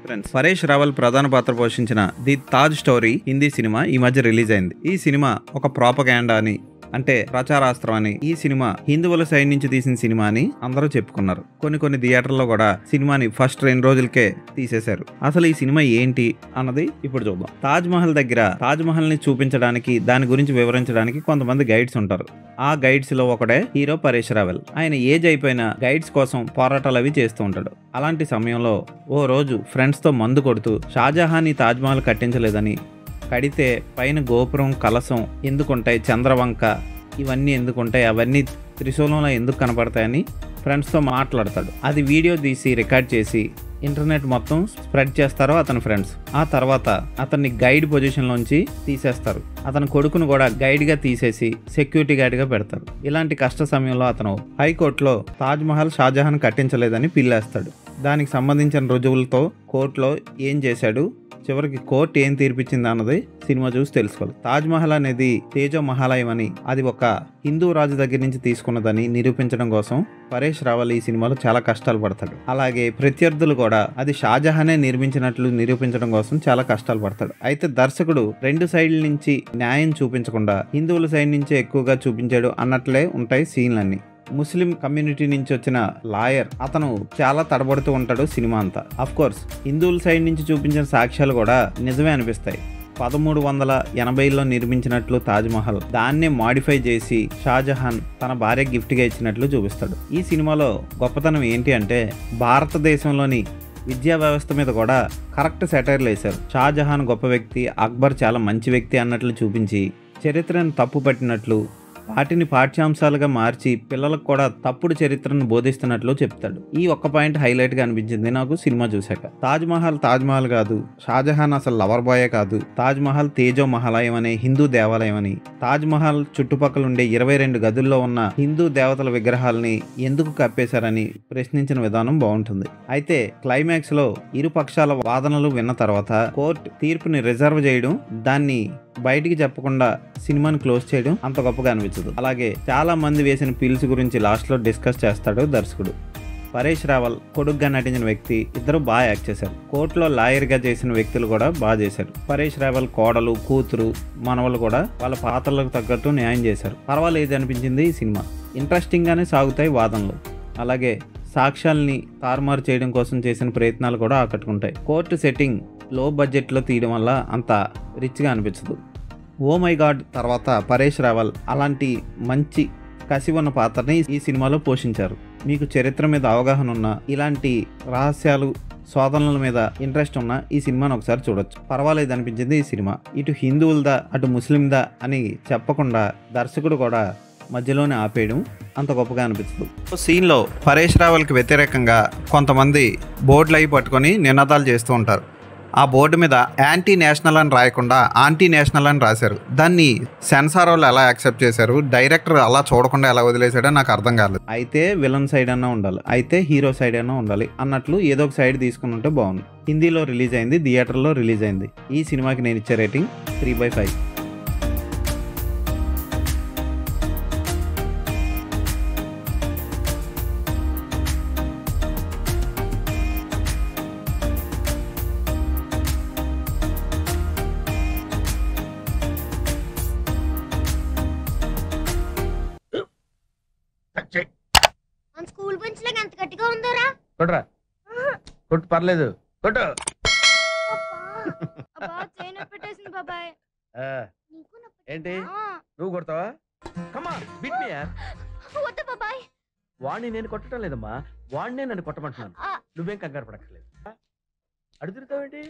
Friends, Paresh Rawal ప్రధాన పాత్ర పోషించిన the Taj story Hindi cinema ఈ మధ్య రిలీజ్ అయింది. ఈ సినిమా ఒక ప్రాపగాండా అని, అంటే ప్రచారాస్త్రం అని, ఈ సినిమా హిందువుల సైడ్ నుంచి తీసిన సినిమా అని అందరూ చెప్పుకున్నారు. కొన్ని థియేటర్లో కూడా సినిమాని ఫస్ట్ 2 రోజులకే తీసేశారు. అసలు ఈ సినిమా ఏంటి అన్నది ఇప్పుడు చూద్దాం. తాజ్ మహల్ దగ్గర తాజ్ మహల్ ని చూపించడానికి, దాని గురించి వివరించడానికి కొంతమంది గైడ్స్ ఉంటారు. ఆ గైడ్స్ లో ఒకడే హీరో పరేష్ రావల్. ఆయన ఏజ్ అయిపోయిన గైడ్స్ కోసం పోరాటాలు అవి చేస్తూ ఉంటాడు. అలాంటి సమయంలో ఓ రోజు ఫ్రెండ్స్ తో మందు కొడుతూ షాజహాన్ ఈ తాజ్ మహల్ కట్టించలేదని, కడితే పైన గోపురం, కలసం ఎందుకుంటాయి, చంద్రవంక ఇవన్నీ ఎందుకుంటాయి, అవన్నీ త్రిశూలంలో ఎందుకు కనపడతాయని ఫ్రెండ్స్తో మాట్లాడతాడు. అది వీడియో తీసి రికార్డ్ చేసి ఇంటర్నెట్ మొత్తం స్ప్రెడ్ చేస్తారు అతని ఫ్రెండ్స్. ఆ తర్వాత అతన్ని గైడ్ పొజిషన్లోంచి తీసేస్తారు. అతని కొడుకును కూడా గైడ్గా తీసేసి సెక్యూరిటీ గైడ్గా పెడతారు. ఇలాంటి కష్ట సమయంలో అతను హైకోర్టులో తాజ్ మహల్ షాజహాన్ కట్టించలేదని పిల్లేస్తాడు. దానికి సంబంధించిన రుజువులతో కోర్టులో ఏం చేశాడు, చివరికి కోర్టు ఏం తీర్పిచ్చింది అన్నది సినిమా చూసి తెలుసుకోవాలి. తాజ్ మహల్ అనేది తేజో మహాలయం అని, అది ఒక హిందూ రాజు దగ్గర నుంచి తీసుకున్నదని నిరూపించడం కోసం పరేష్ రావల్ ఈ సినిమాలో చాలా కష్టాలు పడతాడు. అలాగే ప్రత్యర్థులు కూడా అది షాజహానే నిర్మించినట్లు నిరూపించడం కోసం చాలా కష్టాలు పడతాడు. అయితే దర్శకుడు 2 సైడ్ల నుంచి న్యాయం చూపించకుండా హిందువుల సైడ్ నుంచే ఎక్కువగా చూపించాడు అన్నట్లే ఉంటాయి సీన్లన్నీ. ముస్లిం కమ్యూనిటీ నుంచి వచ్చిన లాయర్ అతను చాలా తడబడుతూ ఉంటాడు సినిమా అంతా. అఫ్ కోర్స్ హిందువుల సైడ్ నుంచి చూపించిన సాక్ష్యాలు కూడా నిజమే అనిపిస్తాయి. 1380లో నిర్మించినట్లు తాజ్ మహల్, దాన్నే మాడిఫై చేసి షాజహాన్ తన భార్య గిఫ్ట్గా ఇచ్చినట్లు చూపిస్తాడు. ఈ సినిమాలో గొప్పతనం ఏంటి అంటే, భారతదేశంలోని విద్యా వ్యవస్థ మీద కూడా కరెక్ట్ సెటైర్లు వేశారు. షాజహాన్ గొప్ప వ్యక్తి, అక్బర్ చాలా మంచి వ్యక్తి అన్నట్లు చూపించి చరిత్రను తప్పు పట్టినట్లు, వాటిని పాఠ్యాంశాలుగా మార్చి పిల్లలకు కూడా తప్పుడు చరిత్రను బోధిస్తున్నట్లు చెప్తాడు. ఈ ఒక్క పాయింట్ హైలైట్ గా అనిపించింది నాకు సినిమా చూశాక. తాజ్ మహల్ కాదు, షాజహాన్ అసలు లవర్ బాయే కాదు, తాజ్ మహల్ తేజో మహాలయం అనే హిందూ దేవాలయం అని, తాజ్ మహల్ చుట్టుపక్కల ఉండే 22 గదుల్లో ఉన్న హిందూ దేవతల విగ్రహాలని ఎందుకు కప్పేశారని ప్రశ్నించిన విధానం బాగుంటుంది. అయితే క్లైమాక్స్ లో ఇరు పక్షాల వాదనలు విన్న తర్వాత కోర్టు తీర్పుని రిజర్వ్ చేయడం, దాన్ని బయటికి చెప్పకుండా సినిమాని క్లోజ్ చేయడం అంత గొప్పగా అనిపించదు. అలాగే చాలా మంది వేసిన పిల్స్ గురించి లాస్ట్ లో డిస్కస్ చేస్తాడు దర్శకుడు. పరేష్ రావల్ కొడుకుగా నటించిన వ్యక్తి, ఇద్దరు బాగా యాక్ట్ చేశారు. కోర్టులో లాయర్ గా చేసిన వ్యక్తులు కూడా బాగా చేశారు. పరేష్ రావల్ కోడలు, కూతురు, మనవలు కూడా వాళ్ళ పాత్రలకు తగ్గట్టు న్యాయం చేశారు. పర్వాలేదు అనిపించింది ఈ సినిమా. ఇంట్రెస్టింగ్ గానే సాగుతాయి వాదనలు. అలాగే సాక్ష్యాల్ని తారుమారు చేయడం కోసం చేసిన ప్రయత్నాలు కూడా ఆకట్టుకుంటాయి. కోర్టు సెట్టింగ్ లో బడ్జెట్ లో తీయడం వల్ల అంత రిచ్ గా అనిపించదు. ఓ మై గాడ్ తర్వాత పరేష్ రావల్ అలాంటి మంచి కసి ఉన్న పాత్రని ఈ సినిమాలో పోషించారు. మీకు చరిత్ర మీద అవగాహన ఉన్న, ఇలాంటి రహస్యాలు, శోధనల మీద ఇంట్రెస్ట్ ఉన్న ఈ సినిమాను ఒకసారి చూడొచ్చు. పర్వాలేదు అనిపించింది ఈ సినిమా. ఇటు హిందువులదా అటు ముస్లిందా అని చెప్పకుండా దర్శకుడు కూడా మధ్యలోనే ఆపేయడం అంత గొప్పగా అనిపిస్తుంది. సీన్లో పరేష్ రావల్కి వ్యతిరేకంగా కొంతమంది బోర్డులు అయి పట్టుకొని నినాదాలు చేస్తూ ఉంటారు. ఆ బోర్డు మీద యాంటీ నేషనల్ అని రాయకుండా ఆంటీ నేషనల్ అని రాశారు. దాన్ని సెన్సార్ వాళ్ళు ఎలా యాక్సెప్ట్ చేశారు, డైరెక్టర్ అలా చూడకుండా ఎలా వదిలేశాడో నాకు అర్థం కాలేదు. అయితే విలన్ సైడ్ అన్నా ఉండాలి, అయితే హీరో సైడ్ అన్నా ఉండాలి అన్నట్లు ఏదో ఒక సైడ్ తీసుకుని ఉంటే బాగుంది. హిందీలో రిలీజ్ అయింది, థియేటర్లో రిలీజ్ అయింది. ఈ సినిమాకి నేను ఇచ్చే రేటింగ్ 3/5. స్కూల్ బెంచ్ లాగా ఎంత గట్టిగా ఉందోరా. కొట్రా, కొట్టు, పర్లేదు, కొట్టు. పెట్టేసింది బాబాయ్. ఏంటి నువ్వు కొడతావా? కమా బిట్ మీ యార్. వద్దు బాబాయ్. వాడిని నేను కొట్టడం లేదమ్మా, వాడినే నన్ను కొట్టమంటున్నాను. నువ్వేం కంగారు పడక్కర్లేదు. అడుగుతావేంటి?